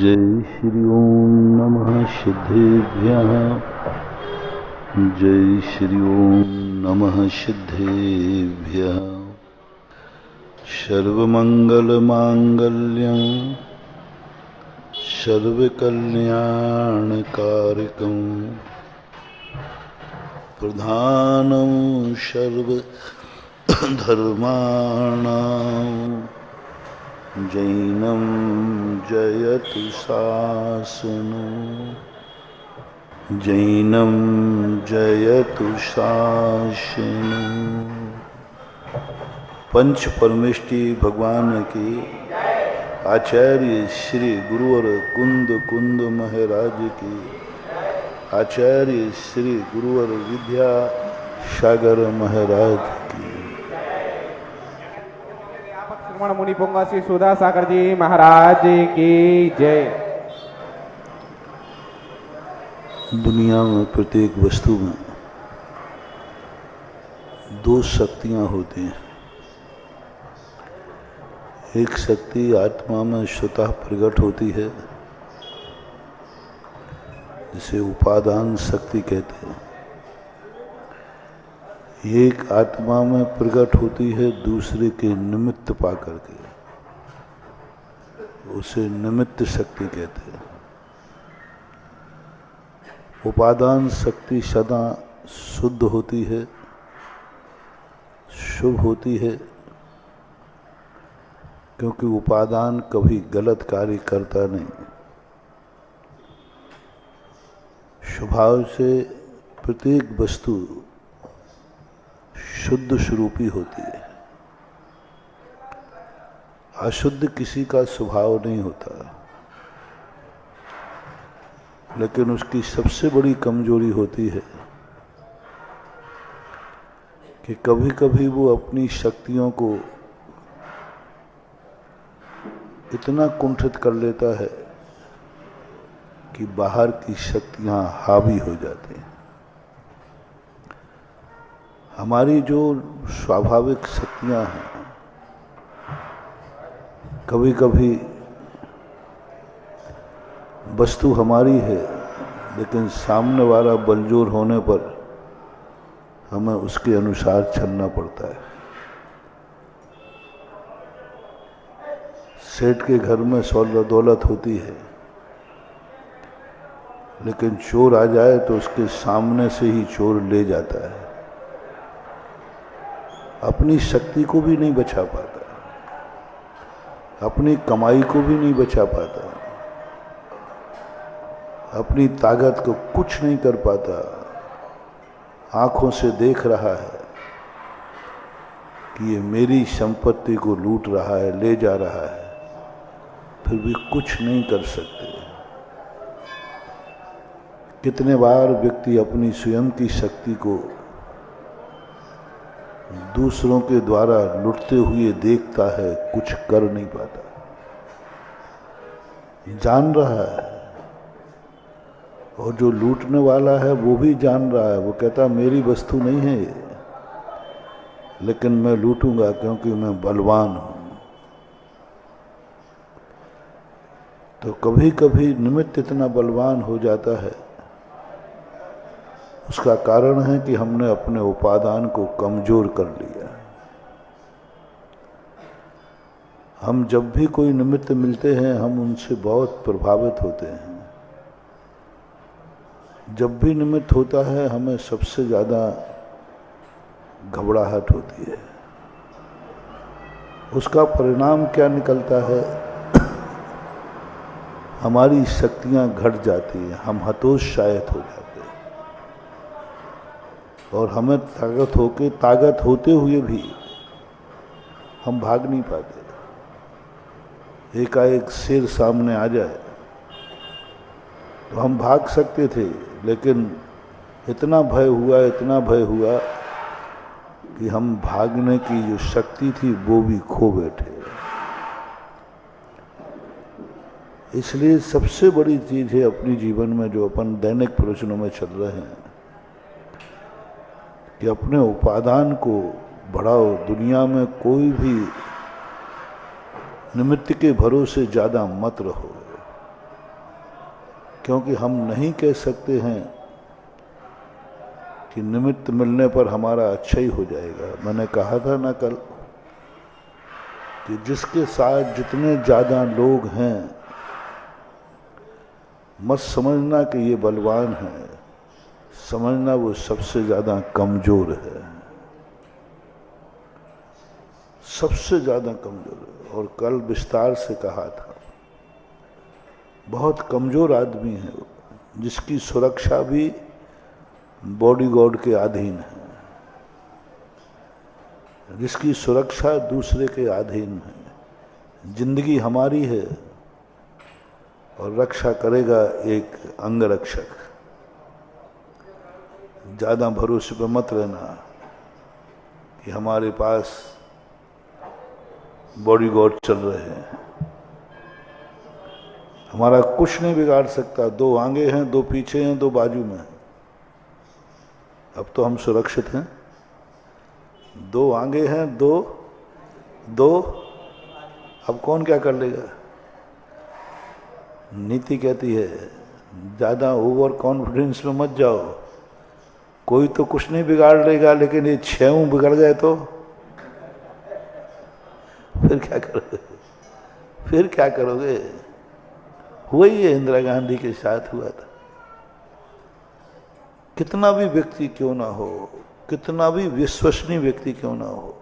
जय श्री ओम नमः सिद्धेभ्यः। जय श्री ओम नमः सिद्धेभ्यः। सर्वमंगलमांगल्यं सर्वकल्याणकारिकं प्रधानं सर्वधर्माणां जैनं जयतु शासनं। जैनं जयतु शासनं। पंच परमेष्टि भगवान की आचार्य श्री गुरुवर कुंद कुंद महाराज की आचार्य श्री गुरुवर विद्या सागर महाराज की। मुनि पुंगा श्री सुधा सागर जी महाराज की जय। दुनिया में प्रत्येक वस्तु में दो शक्तियां होती हैं। एक शक्ति आत्मा में स्वतः प्रकट होती है, जिसे उपादान शक्ति कहते हैं। एक आत्मा में प्रकट होती है दूसरे के निमित्त पा करके, उसे निमित्त शक्ति कहते हैं। उपादान शक्ति सदा शुद्ध होती है, शुभ होती है, क्योंकि उपादान कभी गलत कार्य करता नहीं। स्वभाव से प्रत्येक वस्तु शुद्ध स्वरूपी होती है। अशुद्ध किसी का स्वभाव नहीं होता, लेकिन उसकी सबसे बड़ी कमजोरी होती है कि कभी कभी वो अपनी शक्तियों को इतना कुंठित कर लेता है कि बाहर की शक्तियां हावी हो जाती हैं। हमारी जो स्वाभाविक शक्तियां हैं, कभी कभी वस्तु हमारी है, लेकिन सामने वाला बलजोर होने पर हमें उसके अनुसार चलना पड़ता है। सेठ के घर में दौलत होती है, लेकिन चोर आ जाए तो उसके सामने से ही चोर ले जाता है। अपनी शक्ति को भी नहीं बचा पाता, अपनी कमाई को भी नहीं बचा पाता, अपनी ताकत को कुछ नहीं कर पाता। आंखों से देख रहा है कि ये मेरी संपत्ति को लूट रहा है, ले जा रहा है, फिर भी कुछ नहीं कर सकते। कितने बार व्यक्ति अपनी स्वयं की शक्ति को दूसरों के द्वारा लुटते हुए देखता है, कुछ कर नहीं पाता। जान रहा है, और जो लूटने वाला है वो भी जान रहा है। वो कहता मेरी वस्तु नहीं है ये, लेकिन मैं लूटूंगा क्योंकि मैं बलवान हूं। तो कभी कभी निमित्त इतना बलवान हो जाता है, उसका कारण है कि हमने अपने उपादान को कमजोर कर लिया। हम जब भी कोई निमित्त मिलते हैं, हम उनसे बहुत प्रभावित होते हैं। जब भी निमित्त होता है, हमें सबसे ज्यादा घबराहट होती है। उसका परिणाम क्या निकलता है? हमारी शक्तियां घट जाती हैं, हम हतोत्साहित हो जाते हैं, और हमें ताकत होते हुए भी हम भाग नहीं पाते। एकाएक शेर सामने आ जाए तो हम भाग सकते थे, लेकिन इतना भय हुआ कि हम भागने की जो शक्ति थी वो भी खो बैठे। इसलिए सबसे बड़ी चीज है अपने जीवन में, जो अपन दैनिक प्रवचनों में चल रहे हैं, कि अपने उपादान को बढ़ाओ। दुनिया में कोई भी निमित्त के भरोसे ज्यादा मत रहो। क्योंकि हम नहीं कह सकते हैं कि निमित्त मिलने पर हमारा अच्छा ही हो जाएगा। मैंने कहा था ना कल कि जिसके साथ जितने ज़्यादा लोग हैं, मत समझना कि ये बलवान है, समझना वो सबसे ज़्यादा कमज़ोर है, सबसे ज़्यादा कमज़ोर है। और कल विस्तार से कहा था, बहुत कमज़ोर आदमी है वो, जिसकी सुरक्षा भी बॉडीगार्ड के अधीन है, जिसकी सुरक्षा दूसरे के अधीन है। जिंदगी हमारी है और रक्षा करेगा एक अंगरक्षक। ज़्यादा भरोसे पे मत रहना कि हमारे पास बॉडीगार्ड चल रहे हैं। हमारा कुछ नहीं बिगाड़ सकता। 2 आगे हैं, 2 पीछे हैं, 2 बाजू में हैं। अब तो हम सुरक्षित हैं। 2 आगे हैं, 2 अब कौन क्या कर लेगा। नीति कहती है ज़्यादा ओवर कॉन्फिडेंस में मत जाओ। कोई तो कुछ नहीं बिगाड़ लेगा, लेकिन ये 6 बिगड़ गए तो फिर क्या करोगे? फिर क्या करोगे? हुआ ही है, इंदिरा गांधी के साथ हुआ था। कितना भी व्यक्ति क्यों ना हो, कितना भी विश्वसनीय व्यक्ति क्यों ना हो,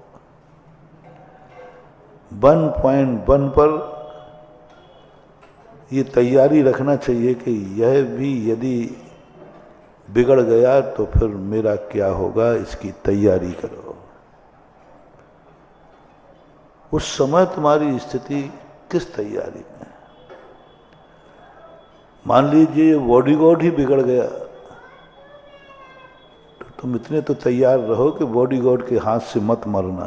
1.1 पर ये तैयारी रखना चाहिए कि यह भी यदि बिगड़ गया तो फिर मेरा क्या होगा, इसकी तैयारी करो। उस समय तुम्हारी स्थिति किस तैयारी में? मान लीजिए बॉडीगार्ड ही बिगड़ गया तो तुम इतने तो तैयार रहो कि बॉडीगार्ड के हाथ से मत मरना।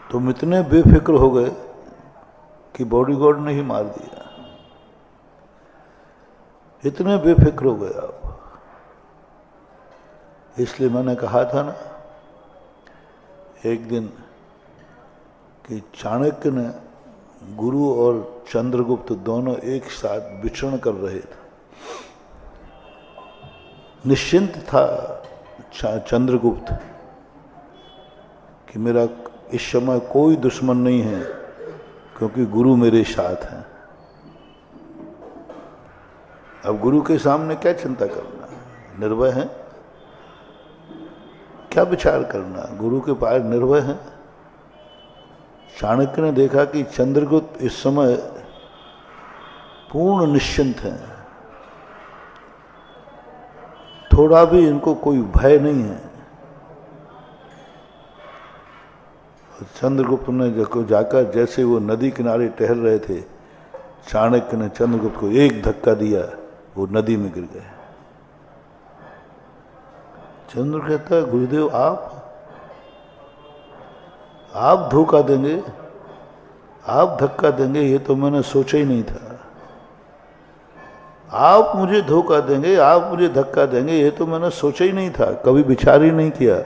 तुम इतने बेफिक्र हो गए कि बॉडीगार्ड ने ही मार दिया, इतने बेफिक्र हो गए आप। इसलिए मैंने कहा था ना एक दिन कि चाणक्य ने गुरु और चंद्रगुप्त दोनों एक साथ विचरण कर रहे थे। निश्चिंत था चंद्रगुप्त कि मेरा इस समय कोई दुश्मन नहीं है, क्योंकि गुरु मेरे साथ हैं। अब गुरु के सामने क्या चिंता करना, निर्भय है। क्या विचार करना, गुरु के पास निर्भय है। चाणक्य ने देखा कि चंद्रगुप्त इस समय पूर्ण निश्चिंत हैं, थोड़ा भी इनको कोई भय नहीं है। चंद्रगुप्त ने जाकर, जैसे वो नदी किनारे टहल रहे थे, चाणक्य ने चंद्रगुप्त को एक धक्का दिया, वो नदी में गिर गए। चंद्र कहता है गुरुदेव आप धोखा देंगे, आप धक्का देंगे, ये तो मैंने सोचा ही नहीं था। आप मुझे धोखा देंगे, आप मुझे धक्का देंगे, ये तो मैंने सोचा ही नहीं था, कभी विचार ही नहीं किया।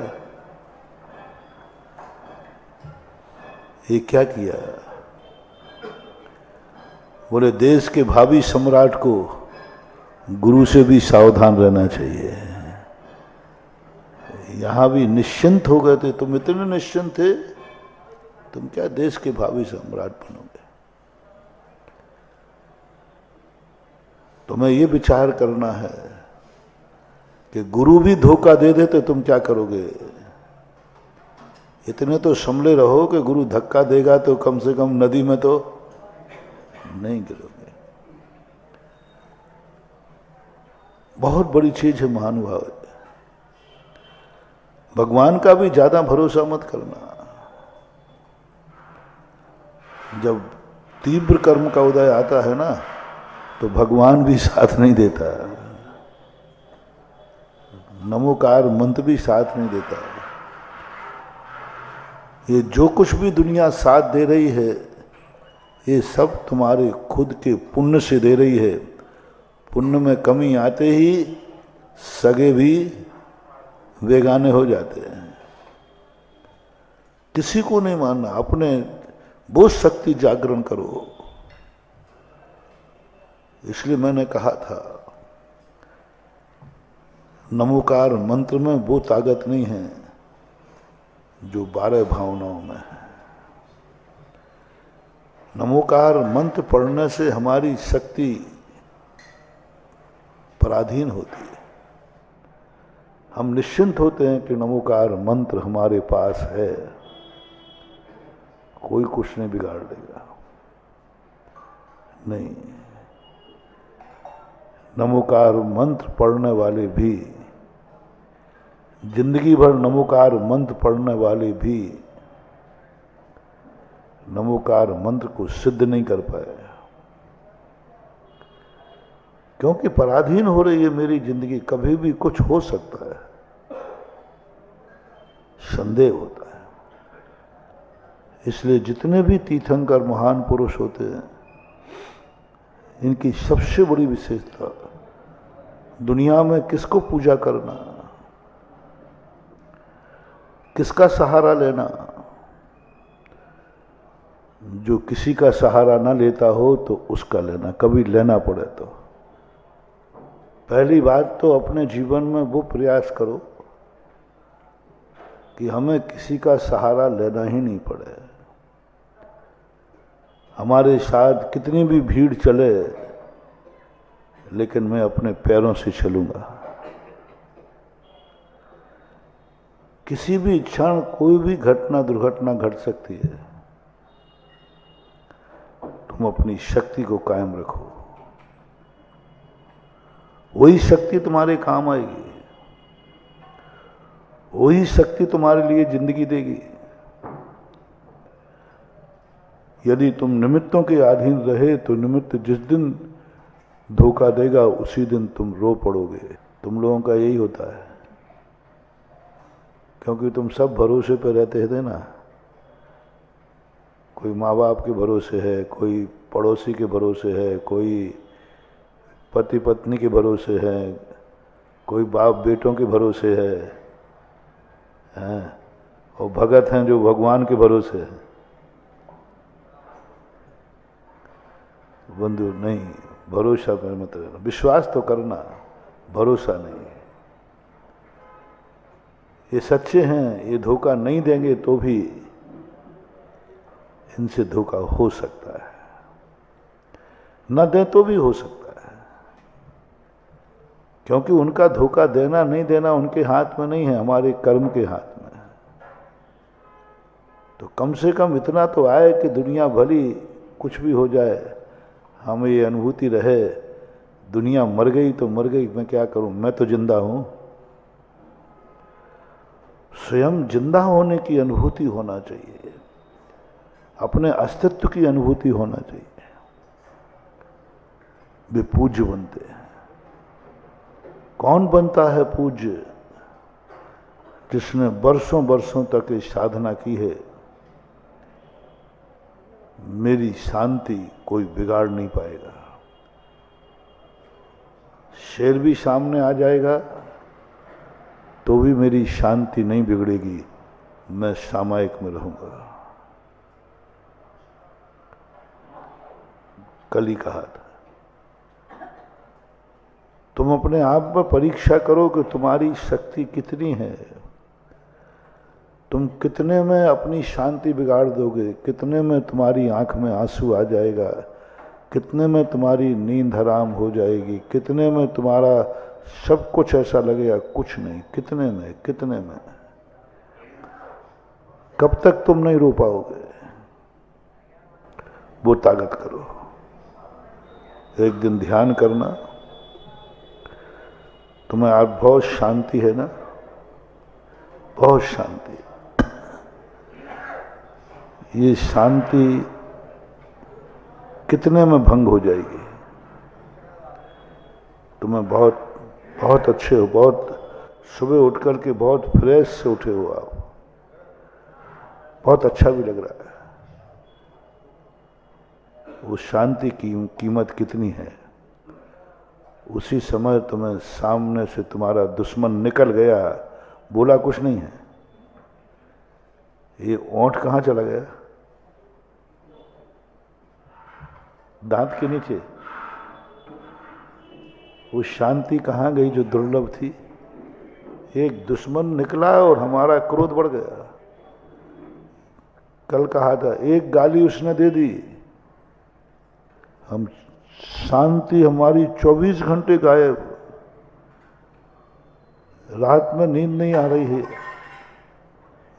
ये क्या किया? बोले देश के भावी सम्राट को गुरु से भी सावधान रहना चाहिए। यहां भी निश्चिंत हो गए थे, तुम इतने निश्चिंत थे, तुम क्या देश के भावी सम्राट बनोगे? तुम्हें ये विचार करना है कि गुरु भी धोखा दे दे तो तुम क्या करोगे। इतने तो संभले रहो कि गुरु धक्का देगा तो कम से कम नदी में तो नहीं गिरोगे। बहुत बड़ी चीज है महानुभाव। भगवान का भी ज्यादा भरोसा मत करना। जब तीव्र कर्म का उदय आता है ना, तो भगवान भी साथ नहीं देता, नमोकार मंत्र भी साथ नहीं देता। ये जो कुछ भी दुनिया साथ दे रही है, ये सब तुम्हारे खुद के पुण्य से दे रही है। पुण्य में कमी आते ही सगे भी बेगाने हो जाते हैं। किसी को नहीं मानना, अपने बोध शक्ति जागरण करो। इसलिए मैंने कहा था, नमोकार मंत्र में वो ताकत नहीं है जो 12 भावनाओं में है। नमोकार मंत्र पढ़ने से हमारी शक्ति पराधीन होती है। हम निश्चिंत होते हैं कि नमोकार मंत्र हमारे पास है, कोई कुछ नहीं बिगाड़ देगा। नहीं, नमोकार मंत्र पढ़ने वाले भी, जिंदगी भर नमोकार मंत्र पढ़ने वाले भी नमोकार मंत्र को सिद्ध नहीं कर पाए, क्योंकि पराधीन हो रही है मेरी जिंदगी। कभी भी कुछ हो सकता है, संदेह होता है। इसलिए जितने भी तीर्थंकर महान पुरुष होते हैं, इनकी सबसे बड़ी विशेषता दुनिया में किसको पूजा करना, किसका सहारा लेना। जो किसी का सहारा ना लेता हो तो उसका लेना, कभी लेना पड़े तो। पहली बात तो अपने जीवन में वो प्रयास करो कि हमें किसी का सहारा लेना ही नहीं पड़े। हमारे साथ कितनी भी भीड़ चले, लेकिन मैं अपने पैरों से चलूंगा। किसी भी क्षण कोई भी घटना दुर्घटना घट सकती है, तुम अपनी शक्ति को कायम रखो, वही शक्ति तुम्हारे काम आएगी, वही शक्ति तुम्हारे लिए जिंदगी देगी। यदि तुम निमित्तों के अधीन रहे तो निमित्त जिस दिन धोखा देगा उसी दिन तुम रो पड़ोगे। तुम लोगों का यही होता है, क्योंकि तुम सब भरोसे पे रहते थे ना। कोई माँ बाप के भरोसे है, कोई पड़ोसी के भरोसे है, कोई पति पत्नी के भरोसे है, कोई बाप बेटों के भरोसे है, और भगत हैं जो भगवान के भरोसे है। बंधु नहीं, भरोसा पर मत रहना। विश्वास तो करना, भरोसा नहीं। ये सच्चे हैं, ये धोखा नहीं देंगे तो भी इनसे धोखा हो सकता है, न दे तो भी हो सकता है, क्योंकि उनका धोखा देना नहीं देना उनके हाथ में नहीं है, हमारे कर्म के हाथ में है। तो कम से कम इतना तो आए कि दुनिया भली कुछ भी हो जाए, हमें ये अनुभूति रहे, दुनिया मर गई तो मर गई, मैं क्या करूं, मैं तो जिंदा हूं। स्वयं जिंदा होने की अनुभूति होना चाहिए, अपने अस्तित्व की अनुभूति होना चाहिए। वे पूज्य बनते हैं। कौन बनता है पूज्य? जिसने वर्षों वर्षों तक ये साधना की है, मेरी शांति कोई बिगाड़ नहीं पाएगा। शेर भी सामने आ जाएगा तो भी मेरी शांति नहीं बिगड़ेगी, मैं सामायिक में रहूंगा। कल ही कहा था। तुम अपने आप में परीक्षा करो कि तुम्हारी शक्ति कितनी है, तुम कितने में अपनी शांति बिगाड़ दोगे, कितने में तुम्हारी आंख में आंसू आ जाएगा, कितने में तुम्हारी नींद हराम हो जाएगी, कितने में तुम्हारा सब कुछ ऐसा लगेगा कुछ नहीं, कितने में कब तक तुम नहीं रो पाओगे। वो ताकत करो। एक दिन ध्यान करना, तुम्हें आज बहुत शांति है ना, बहुत शांति। ये शांति कितने में भंग हो जाएगी। तुम्हें बहुत बहुत अच्छे हो, बहुत सुबह उठ करके बहुत फ्रेश से उठे हो आप, बहुत अच्छा भी लग रहा है। वो शांति की कीमत कितनी है। उसी समय तुम्हें सामने से तुम्हारा दुश्मन निकल गया, बोला कुछ नहीं है, ये ओंठ कहाँ चला गया, दांत के नीचे, वो शांति कहाँ गई जो दुर्लभ थी? एक दुश्मन निकला और हमारा क्रोध बढ़ गया। कल कहा था, एक गाली उसने दे दी, हम शांति हमारी 24 घंटे गायब, रात में नींद नहीं आ रही है।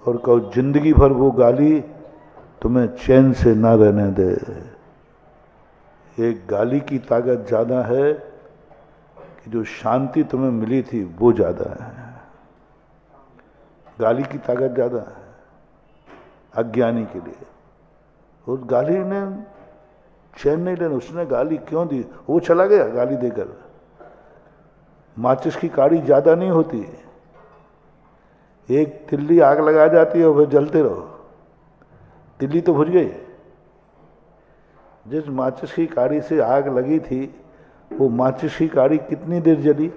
और कहो जिंदगी भर वो गाली तुम्हें चैन से ना रहने दे। एक गाली की ताकत ज्यादा है कि जो शांति तुम्हें मिली थी वो ज्यादा है। गाली की ताकत ज्यादा है अज्ञानी के लिए। उस गाली ने चैन नहीं लेना। उसने गाली क्यों दी? वो चला गया गाली देकर। माचिस की काड़ी ज्यादा नहीं होती, एक तिल्ली आग लगा जाती है और फिर जलते रहो, तिल्ली तो बुझ गई। जिस माचिस की काड़ी से आग लगी थी वो माचिस की काड़ी कितनी देर जली?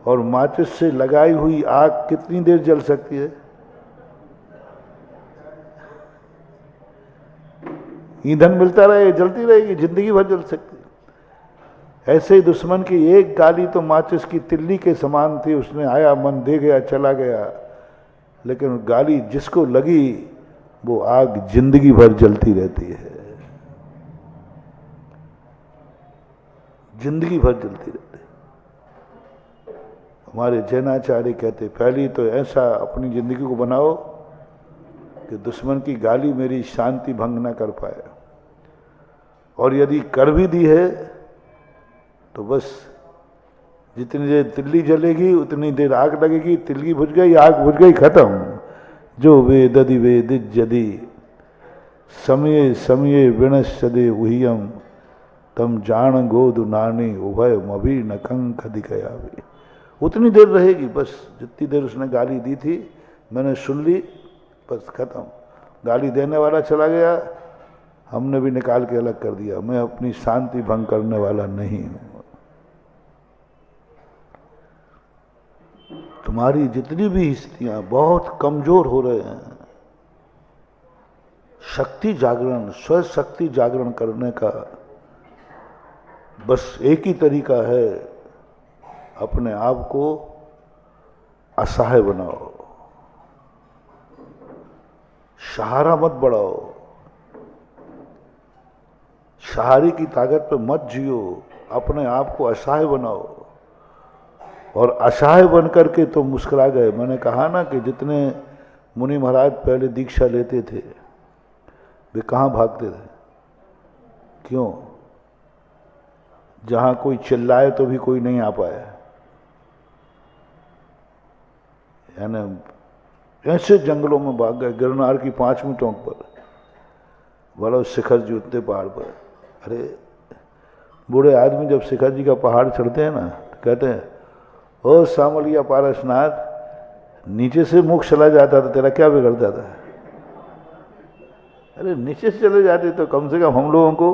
और माचिस से लगाई हुई आग कितनी देर जल सकती है? ईंधन मिलता रहे, जलती रहेगी, जिंदगी भर जल सकती है। ऐसे ही दुश्मन की एक गाली तो माचिस की तिल्ली के समान थी। उसने आया, मन दे गया, चला गया। लेकिन गाली जिसको लगी वो आग जिंदगी भर जलती रहती है, जिंदगी भर जलती रहती है। हमारे जैनाचार्य कहते, पहली तो ऐसा अपनी जिंदगी को बनाओ कि दुश्मन की गाली मेरी शांति भंग न कर पाए, और यदि कर भी दी है तो बस जितनी देर तिल्ली जलेगी उतनी देर आग लगेगी। तिल्ली बुझ गई, आग बुझ गई, खत्म। जो वेदधि वेदित जदि समय समय विनश्यदे उहियम तम जान गोदु नानी उभय मभी न कंक दिखया। उतनी देर रहेगी बस जितनी देर उसने गाली दी थी। मैंने सुन ली, बस खत्म। गाली देने वाला चला गया, हमने भी निकाल के अलग कर दिया। मैं अपनी शांति भंग करने वाला नहीं हूं। तुम्हारी जितनी भी स्थितियां बहुत कमजोर हो रहे हैं, शक्ति जागरण, स्व शक्ति जागरण करने का बस एक ही तरीका है, अपने आप को असहाय बनाओ, सहारा मत बढ़ाओ, सहारे की ताकत पे मत जियो, अपने आप को असहाय बनाओ। और असहाय बन करके तो मुस्कुरा गए। मैंने कहा ना कि जितने मुनि महाराज पहले दीक्षा लेते थे वे कहाँ भागते थे? क्यों? जहां कोई चिल्लाए तो भी कोई नहीं आ पाए। यानी ऐसे जंगलों में भाग गए, गिरनार की 5वीं टोंक पर, बड़ा शिखर जी उतने पहाड़ पर। अरे बूढ़े आदमी जब शिखर जी का पहाड़ चढ़ते हैं ना तो कहते हैं, ओ सामलिया पारसनाथ, नीचे से मोक्ष चला जाता तो तेरा क्या बिगड़ता था? अरे नीचे से चले जाते तो कम से कम हम लोगों को,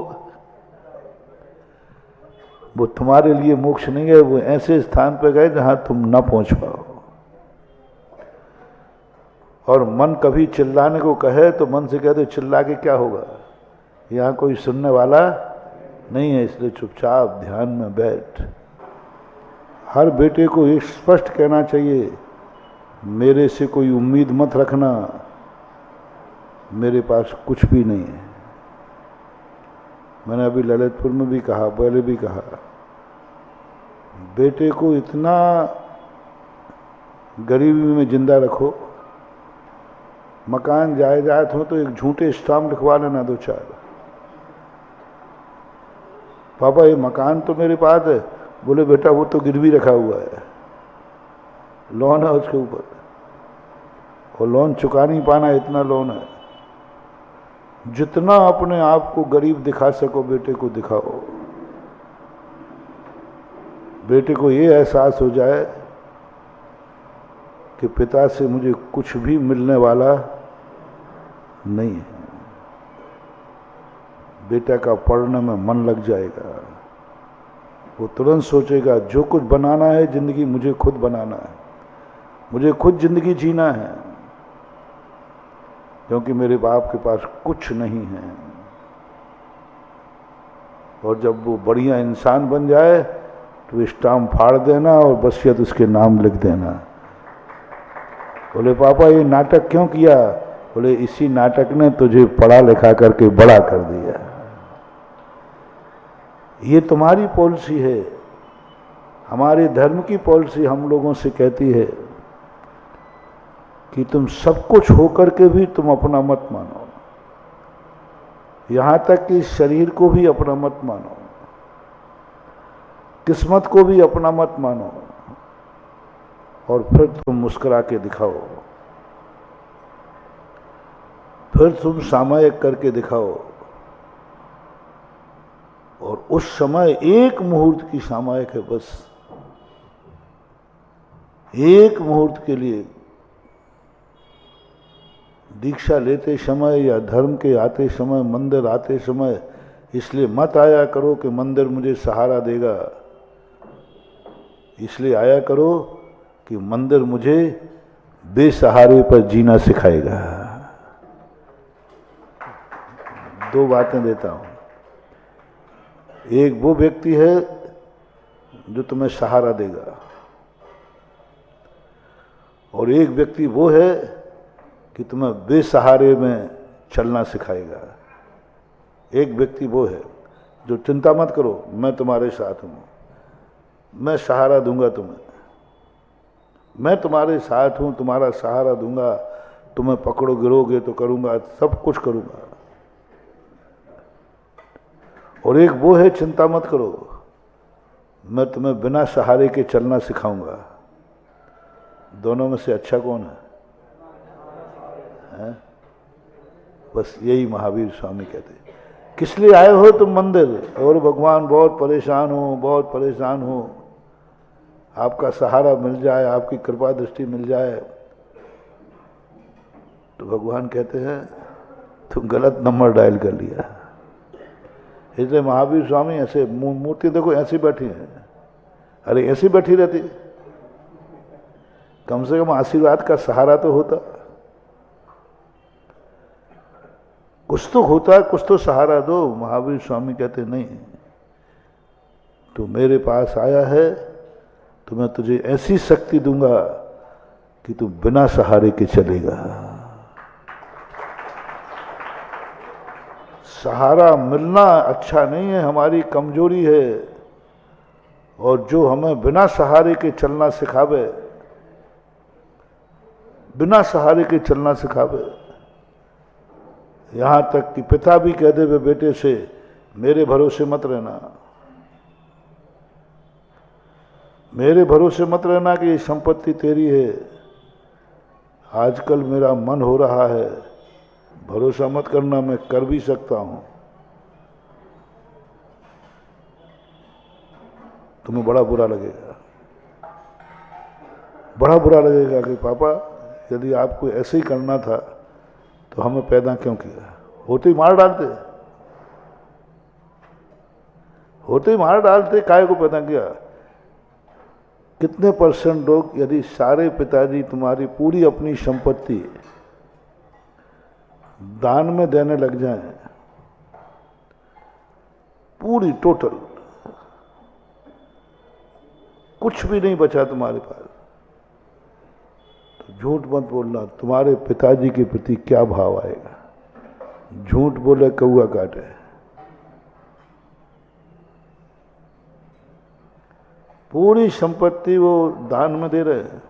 वो तुम्हारे लिए मोक्ष नहीं है, वो ऐसे स्थान पर गए जहां तुम ना पहुंच पाओ। और मन कभी चिल्लाने को कहे तो मन से कहते चिल्ला के क्या होगा, यहां कोई सुनने वाला नहीं है, इसलिए चुपचाप ध्यान में बैठ। हर बेटे को एक स्पष्ट कहना चाहिए, मेरे से कोई उम्मीद मत रखना, मेरे पास कुछ भी नहीं है। मैंने अभी ललितपुर में भी कहा, पहले भी कहा, बेटे को इतना गरीबी में जिंदा रखो, मकान जायदाद हो तो एक झूठे स्टाम्प लिखवा लेना 2-4, पापा ये मकान तो मेरे पास है। बोले बेटा वो तो गिरवी रखा हुआ है, लोन है उसके ऊपर, और लोन चुका नहीं पाना, इतना लोन है। जितना अपने आप को गरीब दिखा सको बेटे को दिखाओ। बेटे को ये एहसास हो जाए कि पिता से मुझे कुछ भी मिलने वाला नहीं है। बेटा का पढ़ने में मन लग जाएगा, वो तुरंत सोचेगा जो कुछ बनाना है जिंदगी मुझे खुद बनाना है, मुझे खुद जिंदगी जीना है, क्योंकि मेरे बाप के पास कुछ नहीं है। और जब वो बढ़िया इंसान बन जाए तो स्टाम्प फाड़ देना और वसीयत उसके नाम लिख देना। बोले पापा ये नाटक क्यों किया? बोले इसी नाटक ने तुझे पढ़ा लिखा करके बड़ा कर दिया। ये तुम्हारी पॉलिसी है। हमारे धर्म की पॉलिसी हम लोगों से कहती है कि तुम सब कुछ होकर के भी तुम अपना मत मानो, यहां तक कि शरीर को भी अपना मत मानो, किस्मत को भी अपना मत मानो, और फिर तुम मुस्कुरा के दिखाओ, फिर तुम सामायिक करके दिखाओ। और उस समय एक मुहूर्त की सामायिक है, बस एक मुहूर्त के लिए। दीक्षा लेते समय या धर्म के आते समय, मंदिर आते समय इसलिए मत आया करो कि मंदिर मुझे सहारा देगा, इसलिए आया करो कि मंदिर मुझे बेसहारे पर जीना सिखाएगा। दो बातें देता हूं। एक वो व्यक्ति है जो तुम्हें सहारा देगा, और एक व्यक्ति वो है कि तुम्हें बेसहारे में चलना सिखाएगा। एक व्यक्ति वो है जो चिंता मत करो, मैं तुम्हारे साथ हूं, मैं सहारा दूंगा तुम्हें, मैं तुम्हारे साथ हूं, तुम्हारा सहारा दूंगा, तुम्हें पकड़ो गिरोगे तो करूंगा, सब कुछ करूंगा। और एक वो है चिंता मत करो, मैं तुम्हें बिना सहारे के चलना सिखाऊंगा। दोनों में से अच्छा कौन है? बस यही महावीर स्वामी कहते हैं। किस लिए आए हो तुम मंदिर? और भगवान बहुत परेशान हो, बहुत परेशान हो, आपका सहारा मिल जाए, आपकी कृपा दृष्टि मिल जाए। तो भगवान कहते हैं तुम गलत नंबर डायल कर लिया। इसलिए महावीर स्वामी ऐसे मूर्ति देखो ऐसी बैठी है, अरे ऐसी बैठी रहती, कम से कम आशीर्वाद का सहारा तो होता, कुछ तो होता, कुछ तो सहारा दो। महावीर स्वामी कहते नहीं, तू मेरे पास आया है तो मैं तुझे ऐसी शक्ति दूंगा कि तू बिना सहारे के चलेगा। सहारा मिलना अच्छा नहीं है, हमारी कमजोरी है। और जो हमें बिना सहारे के चलना सिखावे, बिना सहारे के चलना सिखावे, यहां तक कि पिता भी कह दे वे बेटे से मेरे भरोसे मत रहना, मेरे भरोसे मत रहना कि ये संपत्ति तेरी है, आजकल मेरा मन हो रहा है, भरोसा मत करना, मैं कर भी सकता हूं। तुम्हें बड़ा बुरा लगेगा, बड़ा बुरा लगेगा कि पापा यदि आपको ऐसे ही करना था तो हमें पैदा क्यों किया? होते ही मार डालते, होते ही मार डालते, काय को पैदा किया? कितने % लोग यदि सारे पिताजी तुम्हारी पूरी अपनी संपत्ति दान में देने लग जाएं, पूरी टोटल, कुछ भी नहीं बचा तुम्हारे पास, तो झूठ मत बोलना, तुम्हारे पिताजी के प्रति क्या भाव आएगा? झूठ बोले कौआ काटे। पूरी संपत्ति वो दान में दे रहे हैं।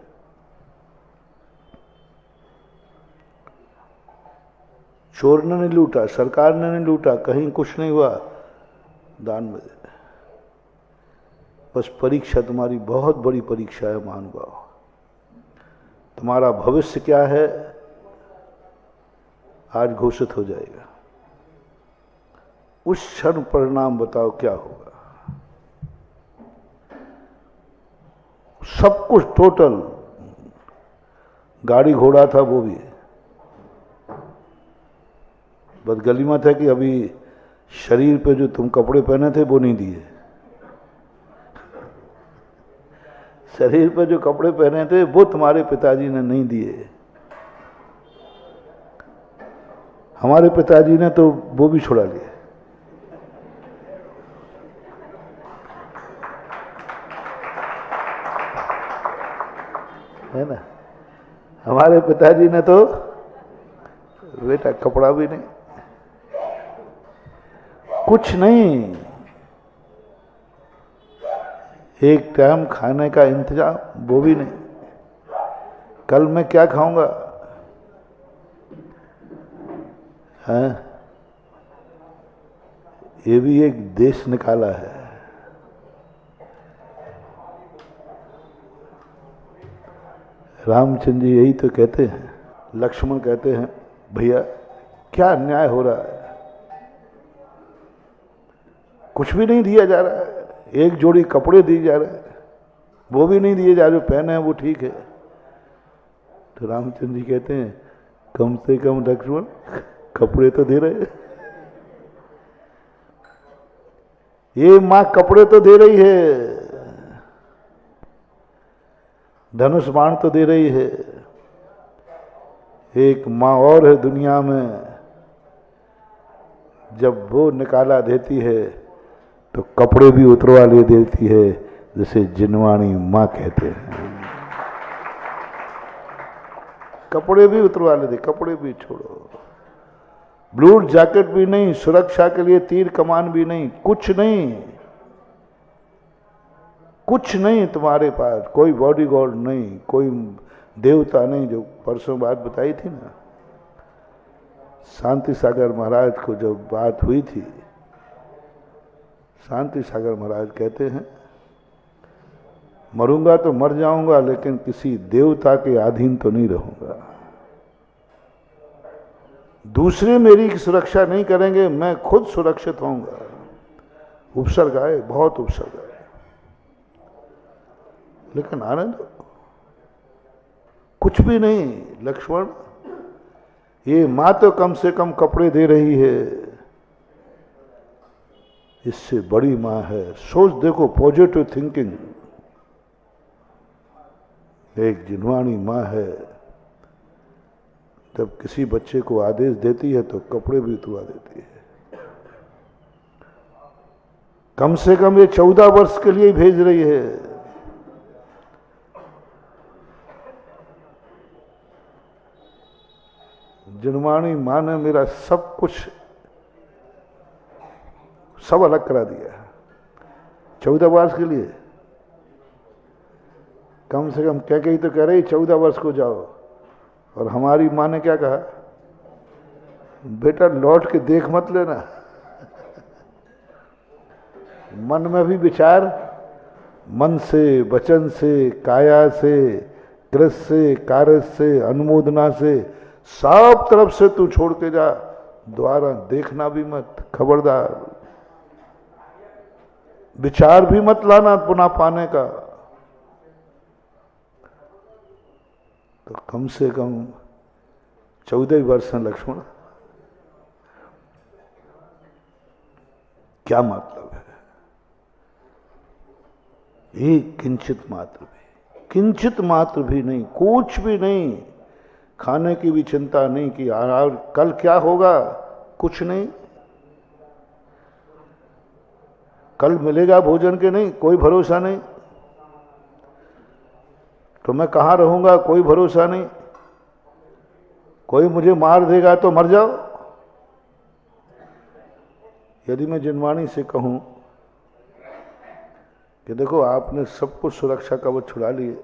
चोर ने नहीं लूटा, सरकार ने नहीं लूटा, कहीं कुछ नहीं हुआ, दान में दे। बस परीक्षा तुम्हारी बहुत बड़ी परीक्षा है महानुभाव। तुम्हारा भविष्य क्या है आज घोषित हो जाएगा। उस क्षण परिणाम बताओ क्या होगा। सब कुछ टोटल, गाड़ी घोड़ा था वो भी, बस गलीमा था कि अभी शरीर पे जो तुम कपड़े पहने थे वो नहीं दिए। शरीर पे जो कपड़े पहने थे वो तुम्हारे पिताजी ने नहीं दिए। हमारे पिताजी ने तो वो भी छुड़ा लिए। है ना। हमारे पिताजी ने तो बेटा कपड़ा भी नहीं, कुछ नहीं, एक टाइम खाने का इंतजाम वो भी नहीं, कल मैं क्या खाऊंगा, है। ये भी एक देश निकाला है। रामचंद्र जी यही तो कहते हैं, लक्ष्मण कहते हैं भैया क्या अन्याय हो रहा है, कुछ भी नहीं दिया जा रहा है, एक जोड़ी कपड़े दिए जा रहे हैं, वो भी नहीं दिए जा रहे, पहने हैं वो ठीक है। तो रामचंद्र जी कहते हैं कम से कम लक्ष्मण कपड़े तो दे रहे हैं, ये मां कपड़े तो दे रही है, धनुष बाण तो दे रही है। एक मां और है दुनिया में, जब वो निकाला देती है तो कपड़े भी उतरवा ले देती है, जिसे जिनवाणी मां कहते हैं। कपड़े भी उतरवा ले दे, कपड़े भी छोड़ो, ब्लू जैकेट भी नहीं, सुरक्षा के लिए तीर कमान भी नहीं, कुछ नहीं, कुछ नहीं तुम्हारे पास, कोई बॉडीगार्ड नहीं, कोई देवता नहीं। जो परसों बात बताई थी ना, शांति सागर महाराज को जब बात हुई थी, शांति सागर महाराज कहते हैं मरूंगा तो मर जाऊंगा, लेकिन किसी देवता के अधीन तो नहीं रहूंगा। दूसरे मेरी सुरक्षा नहीं करेंगे, मैं खुद सुरक्षित होऊंगा। उपसर्ग आए, बहुत उपसर्ग आए, लेकिन आनंद कुछ भी नहीं। लक्ष्मण, ये मां तो कम से कम कपड़े दे रही है, इससे बड़ी मां है। सोच देखो, पॉजिटिव थिंकिंग। एक जिनवाणी मां है, जब किसी बच्चे को आदेश देती है तो कपड़े भी उतरवा देती है। कम से कम ये 14 वर्ष के लिए भेज रही है। जिनवाणी मां ने मेरा सब कुछ, सब अलग करा दिया 14 वर्ष के लिए। कम से कम क्या कही तो कह रही 14 वर्ष को जाओ, और हमारी मां ने क्या कहा, बेटा लौट के देख मत लेना, मन में भी विचार, मन से, वचन से, काया से, कृत से, कार्य से, अनुमोदना से, सब तरफ से तू छोड़ के जा, द्वारा देखना भी मत, खबरदार। विचार भी मत लाना पुनः पाने का। तो कम से कम 14 वर्ष हैं लक्ष्मण। क्या मतलब है? एक किंचित मात्र भी नहीं, कुछ भी नहीं। खाने की भी चिंता नहीं कि और कल क्या होगा, कुछ नहीं। कल मिलेगा भोजन के नहीं, कोई भरोसा नहीं। तो मैं कहाँ रहूंगा, कोई भरोसा नहीं। कोई मुझे मार देगा तो मर जाओ। यदि मैं जिनवाणी से कहूं कि देखो आपने सब कुछ सुरक्षा कवच छुड़ा लिए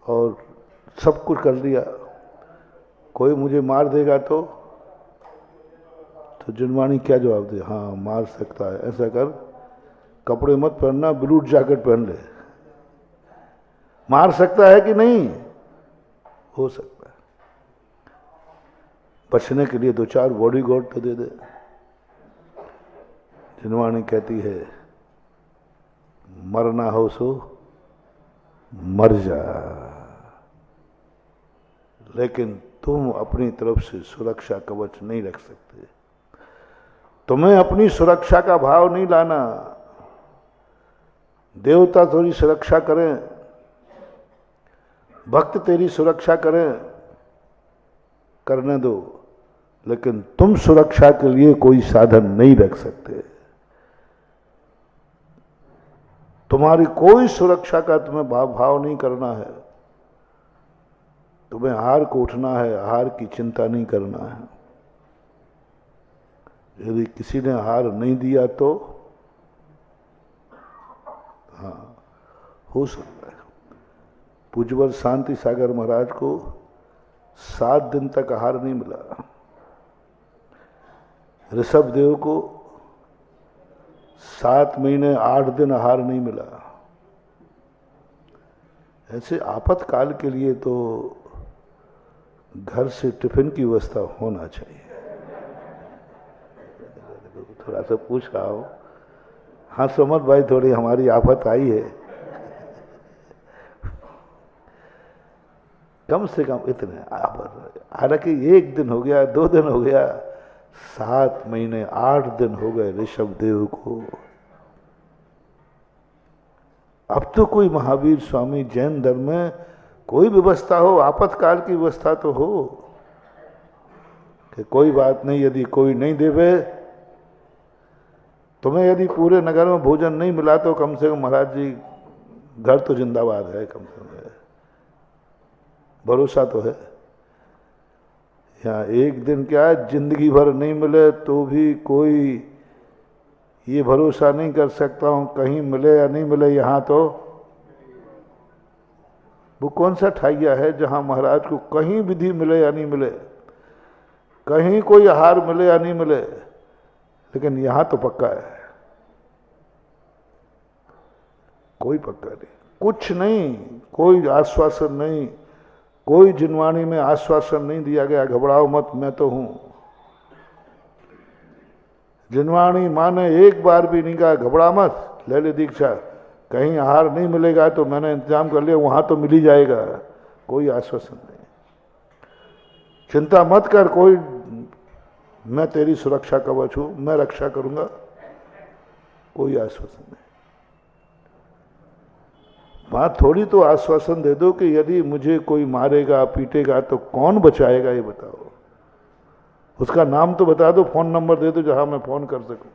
और सब कुछ कर दिया, कोई मुझे मार देगा तो जिनवाणी क्या जवाब दे? हाँ मार सकता है, ऐसा कर, कपड़े मत पहनना, ब्लू जैकेट पहन ले। मार सकता है कि नहीं? हो सकता है। बचने के लिए 2-4 बॉडीगार्ड तो दे दे। जिनवाणी कहती है मरना हो सो मर जा, लेकिन तुम अपनी तरफ से सुरक्षा कवच नहीं रख सकते। तुम्हें अपनी सुरक्षा का भाव नहीं लाना। देवता थोड़ी सुरक्षा करें, भक्त तेरी सुरक्षा करें, करने दो, लेकिन तुम सुरक्षा के लिए कोई साधन नहीं रख सकते। तुम्हारी कोई सुरक्षा का तुम्हें भाव नहीं करना है। तुम्हें आहार को उठना है, आहार की चिंता नहीं करना है। यदि किसी ने आहार नहीं दिया तो हाँ, हो सकता है। पूज्यवर शांति सागर महाराज को 7 दिन तक आहार नहीं मिला, ऋषभ देव को 7 महीने 8 दिन आहार नहीं मिला। ऐसे आपातकाल के लिए तो घर से टिफिन की व्यवस्था होना चाहिए। थोड़ा सा पूछ रहा हूं। हाँ सोमत भाई, थोड़ी हमारी आफत आई है, कम से कम इतने। हालांकि 1 दिन हो गया, 2 दिन हो गया, 7 महीने 8 दिन हो गए ऋषभ देव को। अब तो कोई महावीर स्वामी जैन धर्म में कोई व्यवस्था हो, आपातकाल की व्यवस्था तो हो कि कोई बात नहीं, यदि कोई नहीं देवे, तुम्हें यदि पूरे नगर में भोजन नहीं मिला तो कम से कम महाराज जी घर तो जिंदाबाद है, कम से कम भरोसा तो है। यहाँ 1 दिन क्या, जिंदगी भर नहीं मिले तो भी कोई ये भरोसा नहीं कर सकता हूं कहीं मिले या नहीं मिले। यहाँ तो वो कौन सा ठाइया है जहां महाराज को कहीं विधि मिले या नहीं मिले, कहीं कोई आहार मिले या नहीं मिले, लेकिन यहां तो पक्का है, कोई पक्का नहीं, कुछ नहीं, कोई आश्वासन नहीं, कोई जिनवाणी में आश्वासन नहीं दिया गया घबराओ मत मैं तो हूं। जिनवाणी माँ ने एक बार भी नहीं कहा घबरा मत, ले ले दीक्षा, कहीं आहार नहीं मिलेगा तो मैंने इंतजाम कर लिया, वहां तो मिल ही जाएगा। कोई आश्वासन नहीं, चिंता मत कर, कोई, मैं तेरी सुरक्षा कवच हूं, मैं रक्षा करूंगा, कोई आश्वासन नहीं। बात थोड़ी तो आश्वासन दे दो कि यदि मुझे कोई मारेगा पीटेगा तो कौन बचाएगा, ये बताओ, उसका नाम तो बता दो, फोन नंबर दे दो जहां मैं फोन कर सकूं।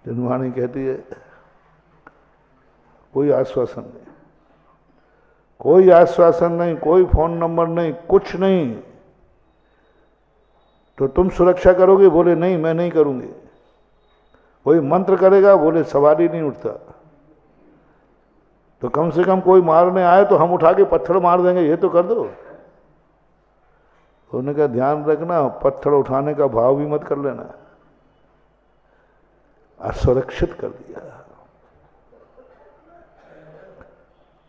जिनवाणी कहती है कोई आश्वासन नहीं, कोई आश्वासन नहीं, कोई फोन नंबर नहीं, कुछ नहीं। तो तुम सुरक्षा करोगे? बोले नहीं मैं नहीं करूंगी। कोई मंत्र करेगा? बोले सवाल ही नहीं उठता। तो कम से कम कोई मारने आए तो हम उठा के पत्थर मार देंगे, ये तो कर दो। उन्होंने कहा ध्यान रखना, पत्थर उठाने का भाव भी मत कर लेना। असुरक्षित कर दिया,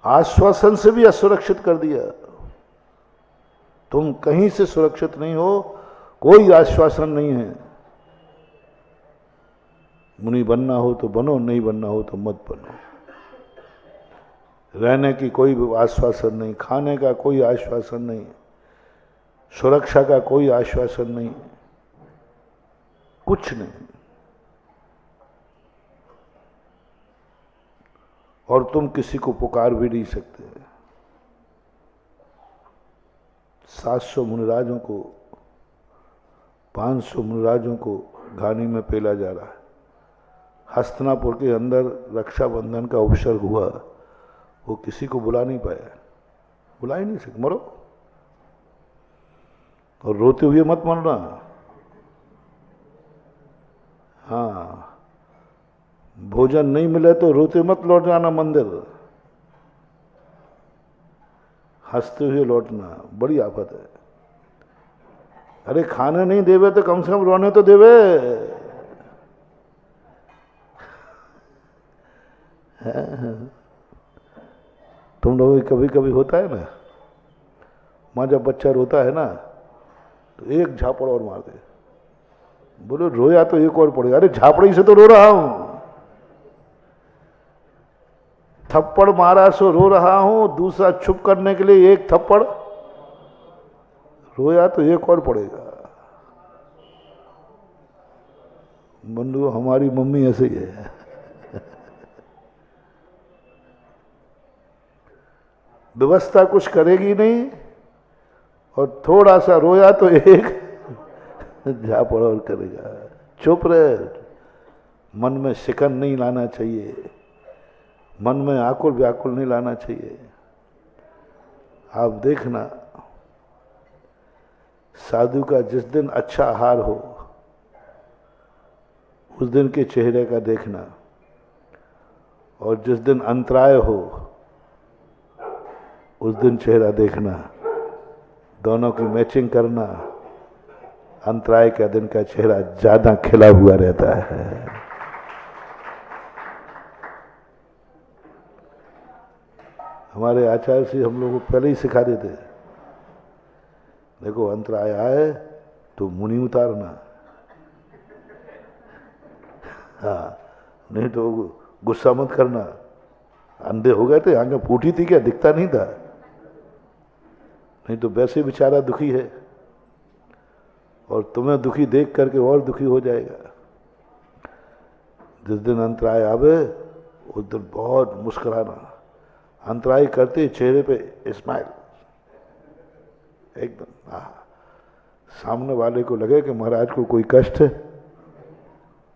आश्वासन से भी असुरक्षित कर दिया। तुम कहीं से सुरक्षित नहीं हो, कोई आश्वासन नहीं है। मुनि बनना हो तो बनो, नहीं बनना हो तो मत बनो। रहने की कोई आश्वासन नहीं, खाने का कोई आश्वासन नहीं, सुरक्षा का कोई आश्वासन नहीं, कुछ नहीं। और तुम किसी को पुकार भी नहीं सकते। 700 मुनिराजों को, 500 मुनिराजों को घानी में पेला जा रहा है। हस्तिनापुर के अंदर रक्षाबंधन का अवसर हुआ, वो किसी को बुला नहीं पाया, बुला ही नहीं सकते, मरो। और रोते हुए मत मरना। हाँ, भोजन नहीं मिले तो रोते मत लौट जाना मंदिर, हंसते हुए लौटना, बड़ी आफत है। अरे खाने नहीं देवे तो कम से कम रोने तो देवे। तुम लोगों कभी कभी होता है ना, माँ जब बच्चा रोता है ना तो एक झापड़ और मार दे, बोलो रोया तो एक और पड़ेगा। अरे झापड़ी से तो रो रहा हूं, थप्पड़ मारा सो रो रहा हूं, दूसरा चुप करने के लिए एक थप्पड़, रोया तो एक और पड़ेगा। बंधु हमारी मम्मी ऐसे ही है। व्यवस्था कुछ करेगी नहीं, और थोड़ा सा रोया तो एक झापड़ और करेगा। चुप रहे, मन में शिकन नहीं लाना चाहिए, मन में आकुल व्याकुल नहीं लाना चाहिए। आप देखना, साधु का जिस दिन अच्छा आहार हो उस दिन के चेहरे का देखना, और जिस दिन अंतराय हो उस दिन चेहरा देखना, दोनों की मैचिंग करना। अंतराय का दिन का चेहरा ज्यादा खिला हुआ रहता है। हमारे आचार्य से हम लोगों को पहले ही सिखा देते, देखो अंतराय आए तो मुनि उतारना, हाँ, नहीं तो गुस्सा मत करना। अंधे हो गए थे, आंखें फूटी थी क्या, दिखता नहीं था? नहीं तो वैसे बेचारा दुखी है और तुम्हें दुखी देख करके और दुखी हो जाएगा। जिस दिन अंतराय आवे उस दिन बहुत मुस्कुराना, अंतराय करते चेहरे पे स्माइल एकदम। सामने वाले को लगे कि महाराज को कोई कष्ट है,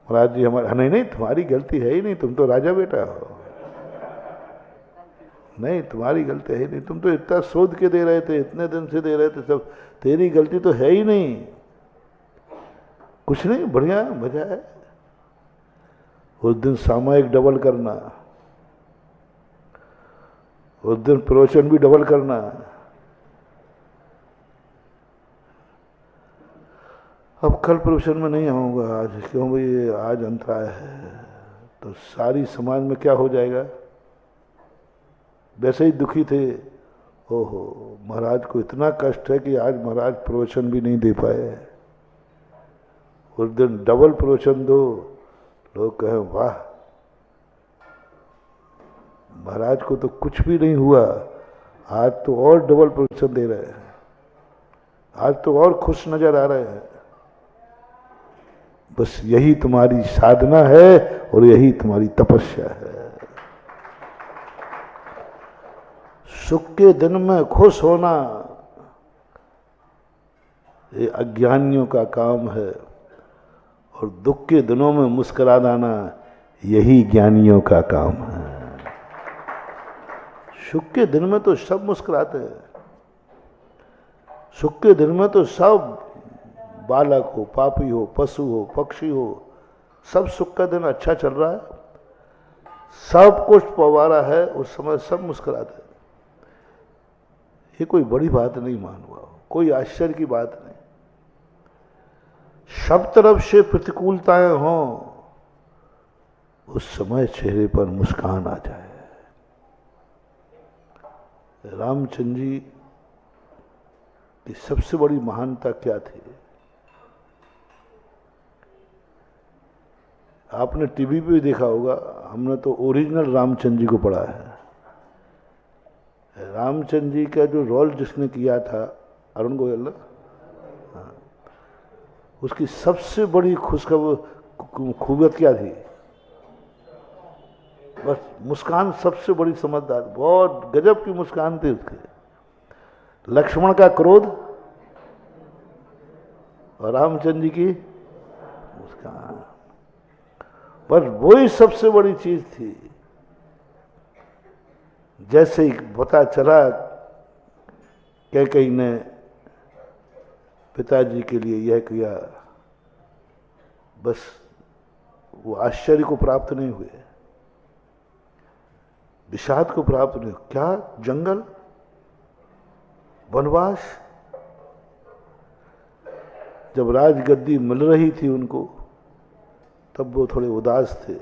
महाराज जी हमारे, नहीं नहीं तुम्हारी गलती है ही नहीं, तुम तो राजा बेटा हो, नहीं तुम्हारी गलती है ही नहीं, तुम तो इतना शोध के दे रहे थे, इतने दिन से दे रहे थे, सब तेरी गलती तो है ही नहीं, कुछ नहीं, बढ़िया मजा है। उस दिन सामायिक डबल करना, उस दिन प्रवचन भी डबल करना। अब कल प्रवचन में नहीं आऊंगा आज, क्यों भाई आज अंतराय है, तो सारी समाज में क्या हो जाएगा, वैसे ही दुखी थे, ओहो महाराज को इतना कष्ट है कि आज महाराज प्रवचन भी नहीं दे पाए। उस दिन डबल प्रवचन दो, लोग कहें वाह महाराज को तो कुछ भी नहीं हुआ, आज तो और डबल प्रवचन दे रहे हैं, आज तो और खुश नजर आ रहे हैं। बस यही तुम्हारी साधना है और यही तुम्हारी तपस्या है। सुख के दिन में खुश होना ये अज्ञानियों का काम है, और दुख के दिनों में मुस्कुरा देना यही ज्ञानियों का काम है। सुख के दिन में तो सब मुस्कुराते हैं, सुख के दिन में तो सब, बालक हो, पापी हो, पशु हो, पक्षी हो, सब सुख का दिन अच्छा चल रहा है, सब कुछ पवारा है, उस समय सब मुस्कुराते हैं। ये कोई बड़ी बात नहीं मानो, कोई आश्चर्य की बात नहीं। सब तरफ से प्रतिकूलताएं हों, उस समय चेहरे पर मुस्कान आ जाए। रामचंद्र जी की सबसे बड़ी महानता क्या थी? आपने टीवी पे भी देखा होगा, हमने तो ओरिजिनल रामचंद्र जी को पढ़ा है। रामचंद्र जी का जो रोल जिसने किया था, अरुण गोयल ना, हाँ, उसकी सबसे बड़ी खूबियत क्या थी? बस मुस्कान सबसे बड़ी समझदार, बहुत गजब की मुस्कान थी उसके। लक्ष्मण का क्रोध और रामचंद्र जी की मुस्कान, बस वही सबसे बड़ी चीज थी। जैसे ही पता चला कैकेयी ने पिताजी के लिए यह किया, बस वो आश्चर्य को प्राप्त नहीं हुए, विषाद को प्राप्त नहीं। क्या जंगल, वनवास, जब राजगद्दी मिल रही थी उनको तब वो थोड़े उदास थे।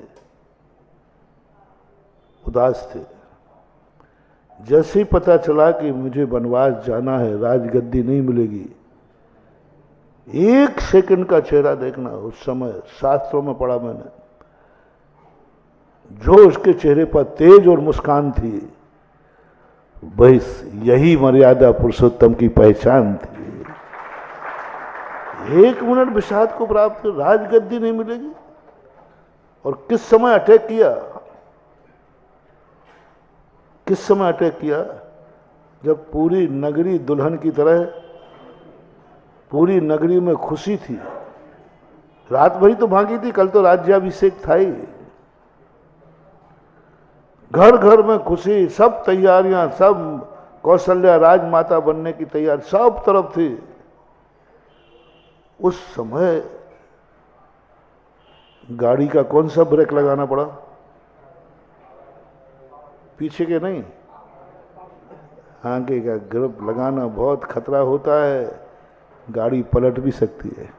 जैसे ही पता चला कि मुझे वनवास जाना है, राजगद्दी नहीं मिलेगी, एक सेकंड का चेहरा देखना। उस समय शास्त्रों में पढ़ा मैंने, जो उसके चेहरे पर तेज और मुस्कान थी, बस यही मर्यादा पुरुषोत्तम की पहचान थी। एक मिनट विषाद को प्राप्त, राजगद्दी नहीं मिलेगी। और किस समय अटैक किया, किस समय अटैक किया? जब पूरी नगरी दुल्हन की तरह, पूरी नगरी में खुशी थी, रात भरी तो भागी थी, कल तो राज्याभिषेक था ही, घर घर में खुशी, सब तैयारियां, सब कौशल्या राजमाता बनने की तैयार सब तरफ थी। उस समय गाड़ी का कौन सा ब्रेक लगाना पड़ा? पीछे के नहीं, आगे का ग्रिप लगाना बहुत खतरा होता है, गाड़ी पलट भी सकती है।